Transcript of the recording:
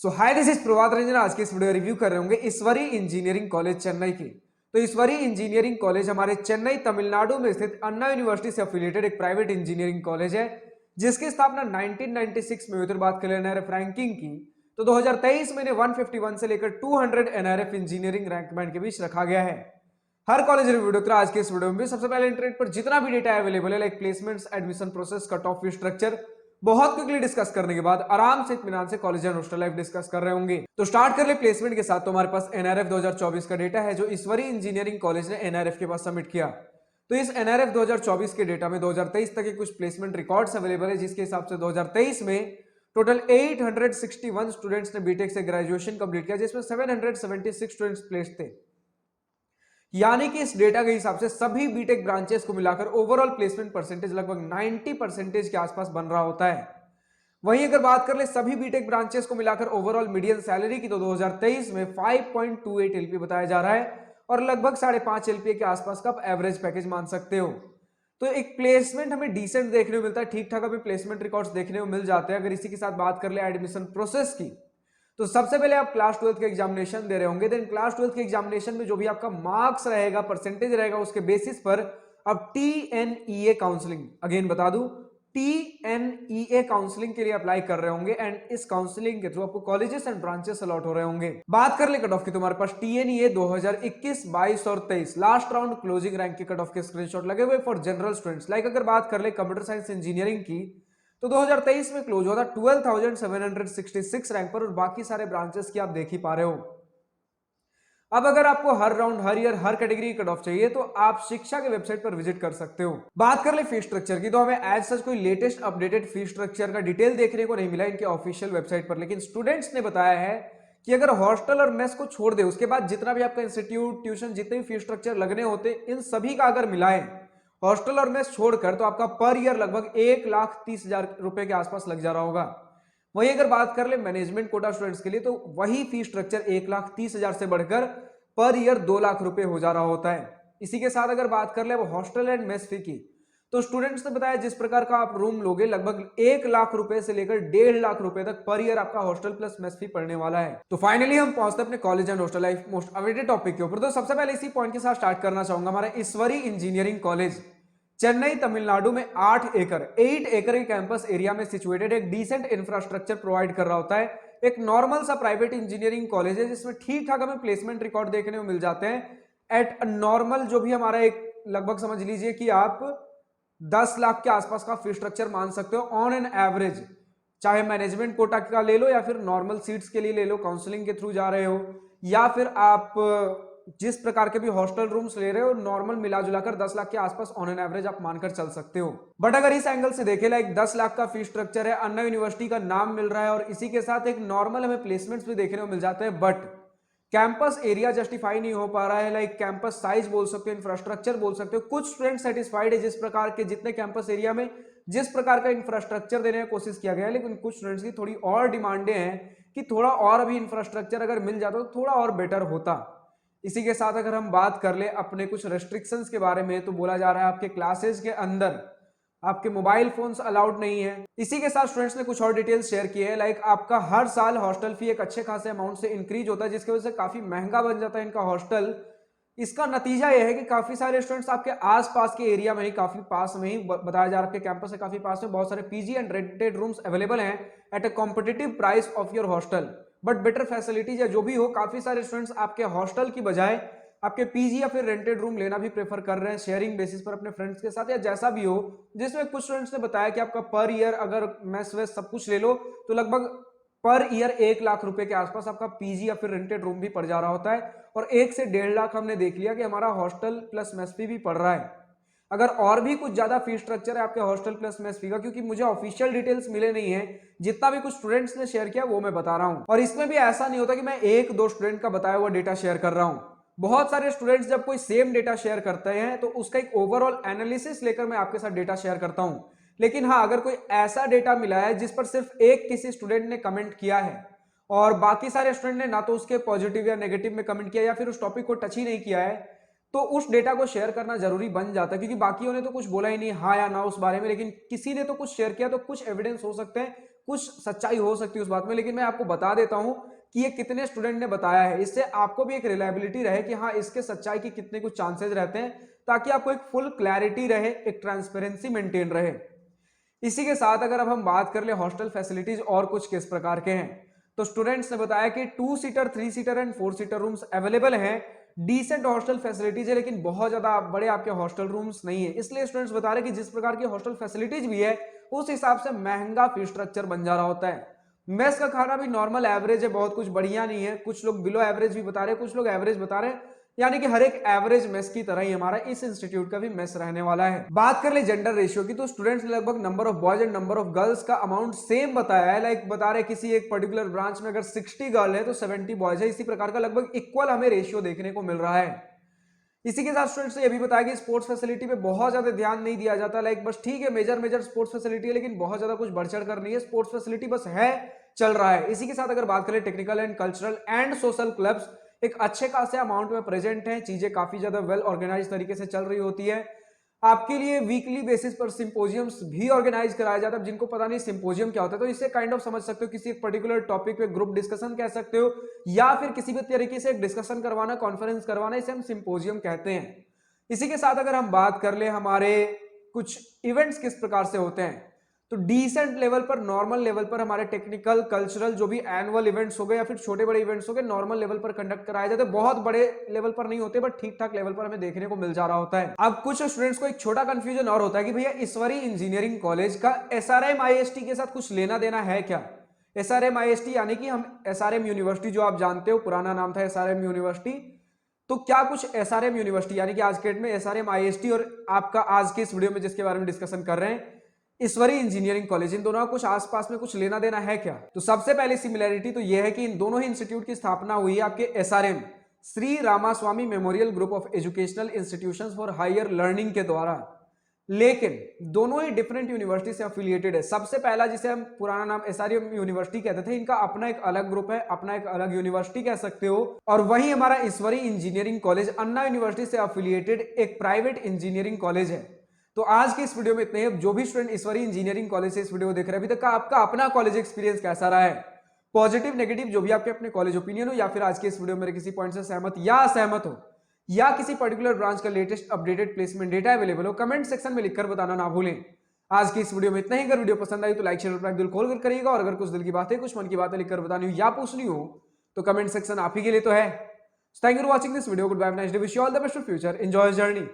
Hi this is Prabhat Ranjan. आज के इस वीडियो रिव्यू कर रहे होंगे ईश्वरी इंजीनियरिंग कॉलेज चेन्नई की। तो ईश्वरी इंजीनियरिंग कॉलेज हमारे चेन्नई तमिलनाडु में स्थित अन्ना यूनिवर्सिटी से एफिलिएटेड एक प्राइवेट इंजीनियरिंग कॉलेज है, जिसकी स्थापना 1996 में हुई। तो बात करें एनआरएफ रैंकिंग की, तो 2023 में 151 से लेकर 200 एनआरएफ इंजीनियरिंग रैंक बैंड के बीच रखा गया है। हर कॉलेज रिव्यू तो आज के इस वीडियो में सबसे पहले इंटरनेट पर जितना भी डेटा अवेलेबल है, like placements, admission process, cut off fee structure, बहुत क्विकली डिस्कस करने के बाद आराम से इत्मीनान से college and hostel life discuss कर रहे होंगे। तो स्टार्ट कर ले प्लेसमेंट के साथ। तो हमारे पास एनआरएफ 2024 का डेटा है जो ईश्वरी इंजीनियरिंग कॉलेज ने एनआरएफ के पास सबमिट किया। तो इस एनआरएफ 2024 के डेटा में 2023 तक के कुछ प्लेसमेंट रिकॉर्ड्स अवेलेबल है, जिसके हिसाब से 2023 में टोटल 861 स्टूडेंट्स ने बीटेक से ग्रेजुएशन कंप्लीट किया, जिसमें 776 स्टूडेंट्स प्लेस्ड थे। यानी कि इस डेटा के हिसाब से सभी बीटेक ब्रांचेस को मिलाकर ओवरऑल प्लेसमेंट परसेंटेज लगभग 90% के आसपास बन रहा होता है। वहीं अगर बात कर ले सभी बीटेक ब्रांचेस को मिलाकर ओवरऑल मीडियन सैलरी की, तो 2023 में 5.28 एलपी बताया जा रहा है और लगभग 5.5 एलपी के आसपास का आप एवरेज पैकेज मान सकते हो। तो एक प्लेसमेंट हमें डिसेंट देखने को मिलता है, ठीक ठाक हमें प्लेसमेंट रिकॉर्ड्स देखने को मिल जाते हैं। अगर इसी के साथ बात कर ले एडमिशन प्रोसेस की, तो सबसे पहले आप क्लास 12 के एग्जामिनेशन दे रहे होंगे, देन क्लास 12 के एग्जामिनेशन में जो भी आपका मार्क्स रहेगा, परसेंटेज रहेगा, उसके बेसिस पर अब टीएनईए काउंसलिंग, अगेन बता दूं, टीएनईए काउंसलिंग के लिए अप्लाई कर रहे होंगे एंड इस काउंसलिंग के थ्रू आपको कॉलेजेस एंड ब्रांचेस अलॉट हो रहे होंगे। बात कर ले कट ऑफ की, तुम्हारे पास टीएनईए 2021, 22 और 23 लास्ट राउंड क्लोजिंग रैंक के कट ऑफ के स्क्रीनशॉट लगे हुए फॉर जनरल स्टूडेंट्स। लाइक अगर बात कर ले कंप्यूटर साइंस इंजीनियरिंग की, तो 2023 में क्लोज हुआ था 12,766 रैंक पर और बाकी सारे ब्रांचेस की आप देख ही पा रहे हो। अब अगर आपको हर राउंड, हर ईयर, हर कैटेगरी कट ऑफ चाहिए तो आप शिक्षा के वेबसाइट पर विजिट कर सकते हो। बात कर ले फी स्ट्रक्चर की, तो हमें एज सच कोई लेटेस्ट अपडेटेड फी स्ट्रक्चर का डिटेल देखने को नहीं मिला इनके ऑफिशियल वेबसाइट पर, लेकिन स्टूडेंट्स ने बताया है कि अगर हॉस्टल और मेस को छोड़ दे, उसके बाद जितना भी आपका इंस्टीट्यूट, ट्यूशन, जितने भी फी स्ट्रक्चर लगने होते, इन सभी का अगर मिलाएं हॉस्टल और मेस छोड़कर, तो आपका पर ईयर लगभग 1,30,000 रुपए के आसपास लग जा रहा होगा। वही अगर बात कर ले मैनेजमेंट कोटा स्टूडेंट्स के लिए, तो वही फी स्ट्रक्चर 1,30,000 से बढ़कर पर ईयर 2 लाख रुपए हो जा रहा होता है। इसी के साथ अगर बात कर ले वो हॉस्टल एंड मेस फी की, तो स्टूडेंट्स ने बताया जिस प्रकार का आप रूम लोगे, लगभग 1 लाख रुपए से लेकर 1.5 लाख रुपए तक पर ईयर आपका हॉस्टल प्लस मेस फी पड़ने वाला है। तो फाइनली हम पहुंचते अपने college and hostel life most awaited topic के ऊपर। तो सबसे पहले इसी पॉइंट के साथ स्टार्ट करना चाहूंगा। हमारा ईश्वरी इंजीनियरिंग कॉलेज चेन्नई तमिलनाडु में 8 एकड़ के कैंपस एरिया में सिचुएटेड एक डिसेंट इंफ्रास्ट्रक्चर प्रोवाइड कर रहा होता है। एक नॉर्मल सा प्राइवेट इंजीनियरिंग कॉलेज है जिसमें ठीक ठाक हमें प्लेसमेंट रिकॉर्ड देखने को मिल जाते हैं एट नॉर्मल, जो भी हमारा एक लगभग समझ लीजिए कि आप 10 लाख के आसपास का फी स्ट्रक्चर मान सकते हो ऑन एन एवरेज। चाहे मैनेजमेंट कोटा का ले लो या फिर नॉर्मल सीट्स के लिए ले लो, काउंसलिंग के थ्रू जा रहे हो, या फिर आप जिस प्रकार के भी हॉस्टल रूम्स ले रहे हो, नॉर्मल मिला जुलाकर 10 लाख के आसपास ऑन एन एवरेज आप मानकर चल सकते हो। बट अगर इस एंगल से देखें, लाइक 10 लाख का फी स्ट्रक्चर है, अन्ना यूनिवर्सिटी का नाम मिल रहा है और इसी के साथ एक नॉर्मल हमें प्लेसमेंट्स भी देखने को मिल जाते हैं, बट कैंपस एरिया जस्टिफाई नहीं हो पा रहा है। लाइक कैंपस साइज बोल सकते हो, इंफ्रास्ट्रक्चर बोल सकते हो। कुछ स्टूडेंट सेटिस्फाइड है जिस प्रकार के, जितने कैंपस एरिया में जिस प्रकार का इंफ्रास्ट्रक्चर देने की कोशिश किया गया है, लेकिन कुछ स्टूडेंट्स की थोड़ी और डिमांडें हैं कि थोड़ा और अभी इंफ्रास्ट्रक्चर अगर मिल जाता तो थोड़ा और बेटर होता। इसी के साथ अगर हम बात कर ले अपने कुछ रेस्ट्रिक्शंस के बारे में, तो बोला जा रहा है आपके क्लासेस के अंदर आपके मोबाइल फोन्स अलाउड नहीं है। इसी के साथ स्टूडेंट्स ने कुछ और डिटेल्स शेयर की है, लाइक आपका हर साल हॉस्टल फी एक अच्छे खासे अमाउंट से इंक्रीज होता है, जिसकी वजह से काफी महंगा बन जाता है इनका हॉस्टल। इसका नतीजा यह है कि काफी सारे स्टूडेंट्स आपके आसपास के एरिया में ही, काफी पास में ही, बताया जा रहा है आपके कैंपस से काफी पास में बहुत सारे PG and rented rooms available हैं at a competitive price of your hostel, but better facilities या जो भी हो, काफी सारे स्टूडेंट्स आपके हॉस्टल की बजाय आपके पीजी या फिर रेंटेड रूम लेना भी प्रेफर कर रहे हैं शेयरिंग बेसिस पर अपने फ्रेंड्स के साथ या जैसा भी हो। जिसमें कुछ स्टूडेंट्स ने बताया कि आपका पर ईयर अगर मेस वेस सब कुछ ले लो तो लगभग पर ईयर 1 लाख रुपए के आसपास आपका पीजी या फिर रेंटेड रूम भी पड़ जा रहा होता है और 1 से 1.5 लाख हमने देख लिया कि हमारा हॉस्टल प्लस मेस फी भी पड़ रहा है। अगर और भी कुछ ज्यादा फी स्ट्रक्चर है आपके हॉस्टल प्लस मेस फी का, क्योंकि मुझे ऑफिशियल डिटेल्स मिले नहीं है, जितना भी कुछ स्टूडेंट्स ने शेयर किया वो मैं बता रहा हूं। और इसमें भी ऐसा नहीं होता कि मैं 1-2 स्टूडेंट का बताया हुआ डेटा शेयर कर रहा हूं। बहुत सारे स्टूडेंट्स जब कोई सेम डेटा शेयर करते हैं तो उसका एक ओवरऑल एनालिसिस लेकर मैं आपके साथ डेटा शेयर करता हूं। लेकिन हाँ, अगर कोई ऐसा डेटा मिला है जिस पर सिर्फ एक किसी स्टूडेंट ने कमेंट किया है और बाकी सारे स्टूडेंट ने ना तो उसके पॉजिटिव या नेगेटिव में कमेंट किया या फिर उस टॉपिक को टच ही नहीं किया है, तो उस डेटा को शेयर करना जरूरी बन जाता है, क्योंकि बाकियों ने तो कुछ बोला ही नहीं हाँ या ना उस बारे में, लेकिन किसी ने तो कुछ शेयर किया, तो कुछ एविडेंस हो सकते हैं कुछ सच्चाई हो सकती है उस बात में, लेकिन मैं आपको बता देता हूं कि ये कितने स्टूडेंट ने बताया है, इससे आपको भी एक रिलायबिलिटी रहे कि हाँ इसके सच्चाई के कितने कुछ चांसेस रहते हैं, ताकि आपको एक फुल क्लैरिटी रहे, एक ट्रांसपेरेंसी मेंटेन रहे। इसी के साथ अगर अब हम बात कर ले हॉस्टल फैसिलिटीज और कुछ किस प्रकार के हैं, तो स्टूडेंट्स ने बताया कि 2 seater, 3 seater and 4 seater rooms available हैं। डिसेंट हॉस्टल फैसिलिटीज है, लेकिन बहुत ज्यादा बड़े आपके हॉस्टल रूम्स नहीं है, इसलिए स्टूडेंट्स बता रहे हैं कि जिस प्रकार की हॉस्टल फैसिलिटीज भी है उस हिसाब से महंगा फीस स्ट्रक्चर बन जा रहा होता है। मेस का खाना भी नॉर्मल एवरेज है, बहुत कुछ बढ़िया नहीं है, कुछ लोग बिलो एवरेज भी बता रहे हैं, कुछ लोग एवरेज बता रहे हैं, यानी कि हर एक एवरेज मेस की तरह ही हमारा इस इंस्टीट्यूट का भी मेस रहने वाला है। बात कर ले जेंडर रेशियो की, तो स्टूडेंट्स ने लगभग number of boys and number of girls का अमाउंट सेम बताया है। लाइक बता रहे किसी एक पर्टिकुलर ब्रांच में अगर 60 गर्ल है तो 70 बॉयज है, इसी प्रकार का लगभग इक्वल हमें रेशियो देखने को मिल रहा है। इसी के साथ स्टूडेंट्स ने यह भी बताया कि स्पोर्ट्स फैसिलिटी पे बहुत ज्यादा ध्यान नहीं दिया जाता। लाइक बस ठीक है, मेजर स्पोर्ट्स फैसिलिटी है, लेकिन बहुत ज्यादा कुछ बढ़ चढ़ कर नहीं है, स्पोर्ट्स फैसिलिटी बस है, चल रहा है। इसी के साथ अगर बात करें technical and cultural and social clubs एक अच्छे खासे अमाउंट में प्रेजेंट हैं, चीजें काफी ज्यादा वेल ऑर्गेनाइज तरीके से चल रही होती है। आपके लिए वीकली बेसिस पर सिंपोजियम्स भी ऑर्गेनाइज कराया जाता है। जिनको पता नहीं सिंपोजियम क्या होता है, तो इससे काइंड ऑफ समझ सकते हो किसी एक पर्टिकुलर टॉपिक पे ग्रुप डिस्कशन कह सकते हो, या फिर किसी भी तरीके से एक डिस्कशन करवाना, कॉन्फ्रेंस करवाना, इसे हम सिंपोजियम कहते हैं। इसी के साथ अगर हम बात कर ले हमारे कुछ इवेंट्स किस प्रकार से होते हैं, तो डिसेंट लेवल पर, नॉर्मल लेवल पर हमारे टेक्निकल कल्चरल जो भी एनुअल इवेंट्स हो गए या फिर छोटे बड़े इवेंट्स हो गए, नॉर्मल लेवल पर कंडक्ट कराए जाते हैं। बहुत बड़े लेवल पर नहीं होते, बट ठीक ठाक लेवल पर हमें देखने को मिल जा रहा होता है। अब कुछ स्टूडेंट्स को एक छोटा कंफ्यूजन और होता है कि भैया ईश्वरी इंजीनियरिंग कॉलेज का एसआरएम आईएसटी के साथ कुछ लेना देना है क्या। एसआरएम आईएसटी यानी कि हम एसआरएम यूनिवर्सिटी, जो आप जानते हो पुराना नाम था एसआरएम यूनिवर्सिटी, तो क्या कुछ एसआरएम यूनिवर्सिटी यानी कि आज के डेट में एसआरएम आईएसटी और आपका आज के इस वीडियो में जिसके बारे में डिस्कशन कर रहे हैं ईश्वरी इंजीनियरिंग कॉलेज, इन दोनों का कुछ आसपास में कुछ लेना देना है क्या। तो सबसे पहले सिमिलैरिटी तो यह है कि इन दोनों ही इंस्टीट्यूट की स्थापना हुई है आपके SRM Shri Ramaswamy memorial group of educational institutions for higher learning के द्वारा, लेकिन दोनों ही डिफरेंट यूनिवर्सिटी से एफिलिएटेड है। सबसे पहला जिसे हम पुराना नाम एसआरएम यूनिवर्सिटी कहते थे, इनका अपना एक अलग ग्रुप है, अपना एक अलग यूनिवर्सिटी कह सकते हो। और वही हमारा ईश्वरी इंजीनियरिंग कॉलेज अन्ना यूनिवर्सिटी से एफिलिएटेड एक प्राइवेट इंजीनियरिंग कॉलेज है। तो आज की इस वीडियो में इतने ही। जो भी स्टूडेंट ईश्वरी इंजीनियरिंग कॉलेज से इस वीडियो को देख रहे हैं, अभी तक का आपका अपना कॉलेज एक्सपीरियंस कैसा रहा है, पॉजिटिव नेगेटिव जो भी आपके अपने कॉलेज ओपिनियन हो, या फिर आज के इस वीडियो में मेरे किसी पॉइंट से सहमत या असहमत हो, या किसी पर्टिकुलर ब्रांच का latest updated placement data available हो, कमेंट सेक्शन में लिखकर बताना ना भूलें। आज की इस वीडियो में इतना ही। अगर वीडियो पसंद आई तो लाइक शेयर और दिल खोल कर करिएगा, और अगर कुछ दिल की बातें, कुछ मन की बातें लिखकर बतानी हो या पूछनी हो तो कमेंट सेक्शन आप ही के लिए तो है। Thank you for watching this video. Good bye, nice day, wish you all the best for future, enjoy journey.